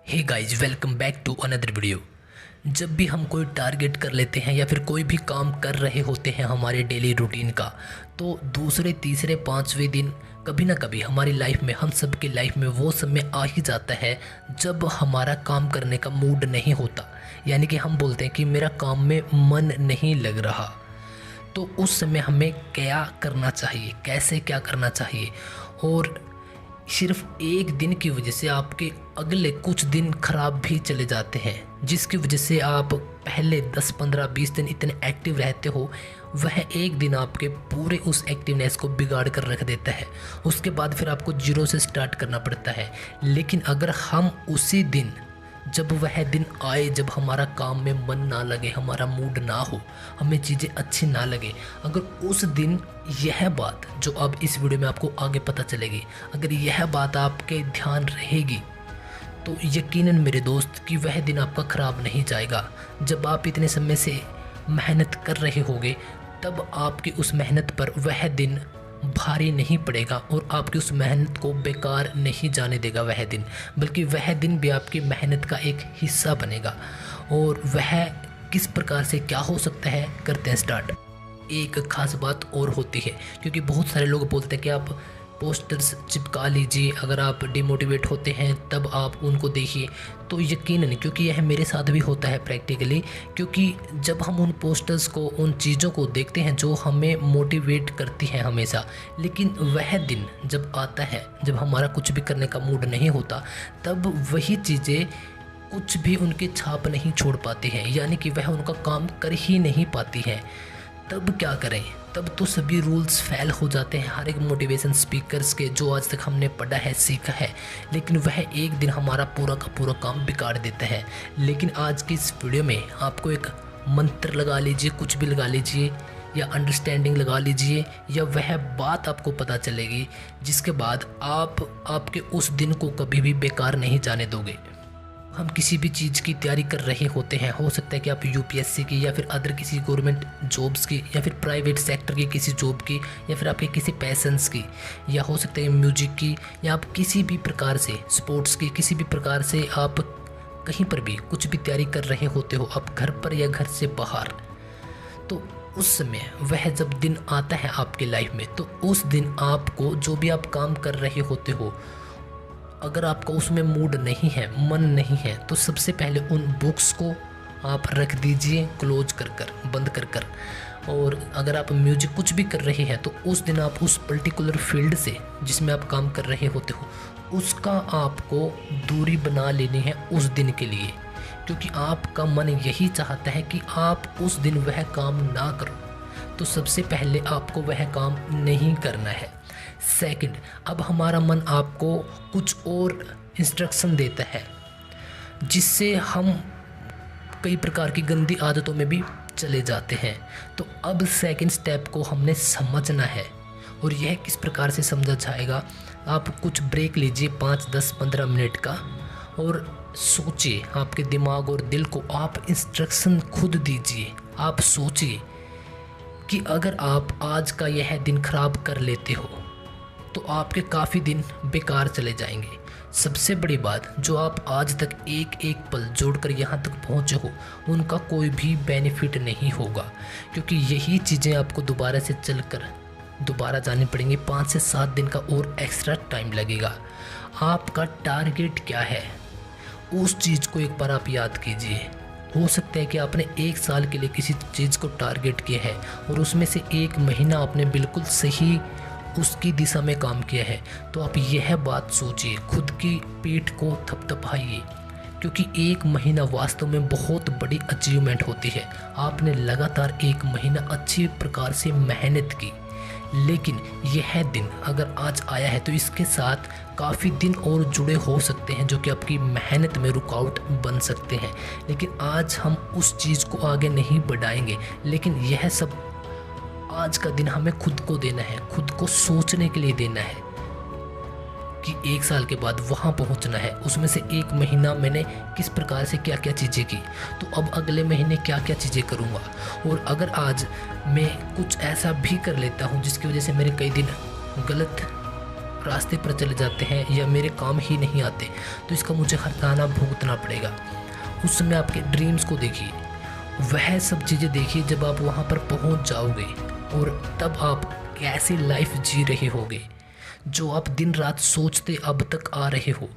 Hey guys, welcome back to another video. जब भी हम कोई टारगेट कर लेते हैं या फिर कोई भी काम कर रहे होते हैं हमारे डेली रूटीन का, तो दूसरे तीसरे पाँचवें दिन कभी ना कभी हमारी लाइफ में, हम सब की लाइफ में वो समय आ ही जाता है जब हमारा काम करने का मूड नहीं होता। यानी कि हम बोलते हैं कि मेरा काम में मन नहीं लग रहा। तो उस समय हमें क्या करना चाहिए, कैसे क्या करना चाहिए। और सिर्फ एक दिन की वजह से आपके अगले कुछ दिन खराब भी चले जाते हैं, जिसकी वजह से आप पहले 10, 15, 20 दिन इतने एक्टिव रहते हो, वह एक दिन आपके पूरे उस एक्टिवनेस को बिगाड़ कर रख देता है। उसके बाद फिर आपको जीरो से स्टार्ट करना पड़ता है। लेकिन अगर हम उसी दिन, जब वह दिन आए जब हमारा काम में मन ना लगे, हमारा मूड ना हो, हमें चीज़ें अच्छी ना लगे, अगर उस दिन यह बात जो अब इस वीडियो में आपको आगे पता चलेगी, अगर यह बात आपके ध्यान रहेगी तो यकीनन मेरे दोस्त कि वह दिन आपका ख़राब नहीं जाएगा। जब आप इतने समय से मेहनत कर रहे होगे, तब आपकी उस मेहनत पर वह दिन भारी नहीं पड़ेगा और आपकी उस मेहनत को बेकार नहीं जाने देगा वह दिन, बल्कि वह दिन भी आपकी मेहनत का एक हिस्सा बनेगा। और वह किस प्रकार से क्या हो सकता है, करते हैं स्टार्ट। एक खास बात और होती है, क्योंकि बहुत सारे लोग बोलते हैं कि आप पोस्टर्स चिपका लीजिए, अगर आप डिमोटिवेट होते हैं तब आप उनको देखिए। तो यकीनन, क्योंकि यह मेरे साथ भी होता है प्रैक्टिकली, क्योंकि जब हम उन पोस्टर्स को, उन चीज़ों को देखते हैं जो हमें मोटिवेट करती हैं हमेशा, लेकिन वह दिन जब आता है जब हमारा कुछ भी करने का मूड नहीं होता, तब वही चीज़ें कुछ भी उनकी छाप नहीं छोड़ पाती हैं, यानी कि वह उनका काम कर ही नहीं पाती हैं। तब क्या करें? तब तो सभी रूल्स फेल हो जाते हैं हर एक मोटिवेशन स्पीकर्स के, जो आज तक हमने पढ़ा है, सीखा है, लेकिन वह एक दिन हमारा पूरा का पूरा काम बिगाड़ देता है। लेकिन आज की इस वीडियो में आपको एक मंत्र लगा लीजिए, कुछ भी लगा लीजिए, या अंडरस्टैंडिंग लगा लीजिए, या वह बात आपको पता चलेगी जिसके बाद आप आपके उस दिन को कभी भी बेकार नहीं जाने दोगे। हम किसी भी चीज़ की तैयारी कर रहे होते हैं, हो सकता है कि आप यूपीएससी की या फिर अदर किसी गवर्नमेंट जॉब्स की, या फिर प्राइवेट सेक्टर की किसी जॉब की, या फिर आपके किसी पैशंस की, या हो सकता है म्यूजिक की, या आप किसी भी प्रकार से स्पोर्ट्स की, किसी भी प्रकार से आप कहीं पर भी कुछ भी तैयारी कर रहे होते हो, आप घर पर या घर से बाहर। तो उस समय वह जब दिन आता है आपकी लाइफ में, तो उस दिन आपको जो भी आप काम कर रहे होते हो, अगर आपका उसमें मूड नहीं है, मन नहीं है, तो सबसे पहले उन बुक्स को आप रख दीजिए क्लोज कर कर, बंद कर कर। और अगर आप म्यूजिक कुछ भी कर रहे हैं, तो उस दिन आप उस पर्टिकुलर फील्ड से जिसमें आप काम कर रहे होते हो, उसका आपको दूरी बना लेनी है उस दिन के लिए, क्योंकि आपका मन यही चाहता है कि आप उस दिन वह काम ना करो। तो सबसे पहले आपको वह काम नहीं करना है। सेकंड, अब हमारा मन आपको कुछ और इंस्ट्रक्शन देता है, जिससे हम कई प्रकार की गंदी आदतों में भी चले जाते हैं। तो अब सेकंड स्टेप को हमने समझना है, और यह किस प्रकार से समझा जाएगा। आप कुछ ब्रेक लीजिए 5, 10, 15 मिनट का, और सोचिए, आपके दिमाग और दिल को आप इंस्ट्रक्शन खुद दीजिए। आप सोचिए कि अगर आप आज का यह दिन खराब कर लेते हो, तो आपके काफ़ी दिन बेकार चले जाएंगे। सबसे बड़ी बात, जो आप आज तक एक एक पल जोड़कर यहाँ तक पहुँचे हो, उनका कोई भी बेनिफिट नहीं होगा, क्योंकि यही चीज़ें आपको दोबारा से चलकर दोबारा जानी पड़ेंगी। 5 से 7 दिन का और एक्स्ट्रा टाइम लगेगा। आपका टारगेट क्या है, उस चीज़ को एक बार आप याद कीजिए। हो सकता है कि आपने 1 साल के लिए किसी चीज़ को टारगेट किया है, और उसमें से 1 महीना आपने बिल्कुल सही उसकी दिशा में काम किया है। तो आप यह बात सोचिए, खुद की पीठ को थपथपाइए, क्योंकि 1 महीना वास्तव में बहुत बड़ी अचीवमेंट होती है। आपने लगातार 1 महीना अच्छी प्रकार से मेहनत की, लेकिन यह दिन अगर आज आया है, तो इसके साथ काफ़ी दिन और जुड़े हो सकते हैं, जो कि आपकी मेहनत में रुकावट बन सकते हैं। लेकिन आज हम उस चीज़ को आगे नहीं बढ़ाएंगे, लेकिन यह सब आज का दिन हमें खुद को देना है, खुद को सोचने के लिए देना है कि 1 साल के बाद वहाँ पहुँचना है। उसमें से 1 महीना मैंने किस प्रकार से क्या क्या चीज़ें की, तो अब अगले महीने क्या क्या चीज़ें करूँगा। और अगर आज मैं कुछ ऐसा भी कर लेता हूँ जिसकी वजह से मेरे कई दिन गलत रास्ते पर चले जाते हैं या मेरे काम ही नहीं आते, तो इसका मुझे हर्ताना भुगतना पड़ेगा। उस समय आपके ड्रीम्स को देखिए, वह सब चीज़ें देखिए जब आप वहाँ पर पहुँच जाओगे, और तब आप कैसी लाइफ जी रहे होगे। जो आप दिन रात सोचते अब तक आ रहे हो,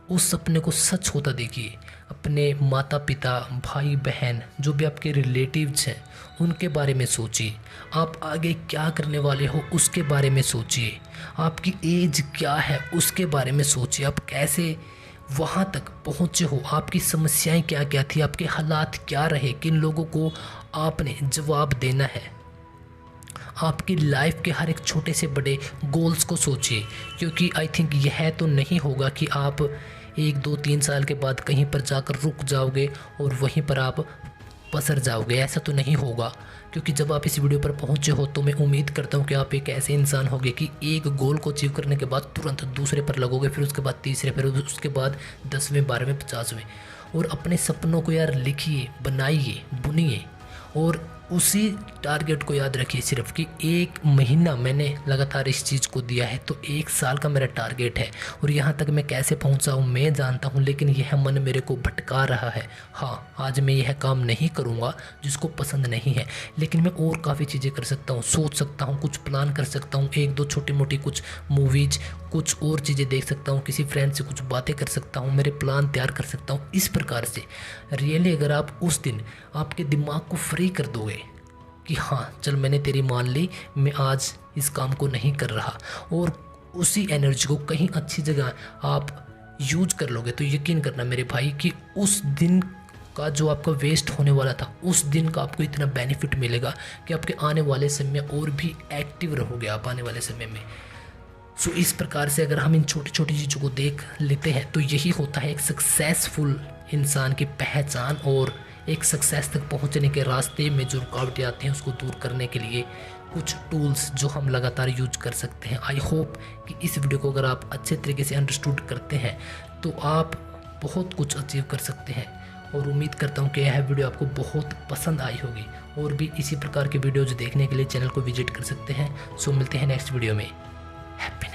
उस सपने को सच होता देखिए। अपने माता पिता, भाई बहन, जो भी आपके रिलेटिव्स हैं, उनके बारे में सोचिए। आप आगे क्या करने वाले हो उसके बारे में सोचिए। आपकी एज क्या है उसके बारे में सोचिए। आप कैसे वहाँ तक पहुँचे हो, आपकी समस्याएं क्या क्या थी, आपके हालात क्या रहे, किन लोगों को आपने जवाब देना है। आपकी लाइफ के हर एक छोटे से बड़े गोल्स को सोचिए, क्योंकि आई थिंक यह तो नहीं होगा कि आप 1, 2, 3 साल के बाद कहीं पर जाकर रुक जाओगे और वहीं पर आप पसर जाओगे। ऐसा तो नहीं होगा, क्योंकि जब आप इस वीडियो पर पहुंचे हो तो मैं उम्मीद करता हूं कि आप एक ऐसे इंसान होंगे कि एक गोल को अचीव करने के बाद तुरंत दूसरे पर लगोगे, फिर उसके बाद तीसरे, फिर उसके बाद 10वें, 12वें, 50वें। और अपने सपनों को यार लिखिए, बनाइए, बुनिए, और उसी टारगेट को याद रखिए सिर्फ कि 1 महीना मैंने लगातार इस चीज़ को दिया है तो 1 साल का मेरा टारगेट है। और यहाँ तक मैं कैसे पहुँचा हूँ मैं जानता हूँ, लेकिन यह मन मेरे को भटका रहा है। हाँ, आज मैं यह काम नहीं करूँगा जिसको पसंद नहीं है, लेकिन मैं और काफ़ी चीज़ें कर सकता हूँ, सोच सकता हूँ, कुछ प्लान कर सकता हूँ, 1-2 छोटी मोटी कुछ मूवीज़, कुछ और चीज़ें देख सकता हूँ, किसी फ्रेंड से कुछ बातें कर सकता हूँ, मेरे प्लान तैयार कर सकता हूँ। इस प्रकार से रियली अगर आप उस दिन आपके दिमाग को फ्री कर दोगे कि हाँ चल मैंने तेरी मान ली, मैं आज इस काम को नहीं कर रहा, और उसी एनर्जी को कहीं अच्छी जगह आप यूज कर लोगे, तो यकीन करना मेरे भाई कि उस दिन का जो आपका वेस्ट होने वाला था, उस दिन का आपको इतना बेनिफिट मिलेगा कि आपके आने वाले समय में और भी एक्टिव रहोगे आप आने वाले समय में। सो इस प्रकार से अगर हम इन छोटी छोटी चीज़ों को देख लेते हैं तो यही होता है एक सक्सेसफुल इंसान की पहचान, और एक सक्सेस तक पहुंचने के रास्ते में जो रुकावटें आती हैं उसको दूर करने के लिए कुछ टूल्स जो हम लगातार यूज कर सकते हैं। आई होप कि इस वीडियो को अगर आप अच्छे तरीके से अंडरस्टूड करते हैं तो आप बहुत कुछ अचीव कर सकते हैं, और उम्मीद करता हूं कि यह वीडियो आपको बहुत पसंद आई होगी। और भी इसी प्रकार के वीडियोज देखने के लिए चैनल को विजिट कर सकते हैं। सो मिलते हैं नेक्स्ट वीडियो में। हैप्पी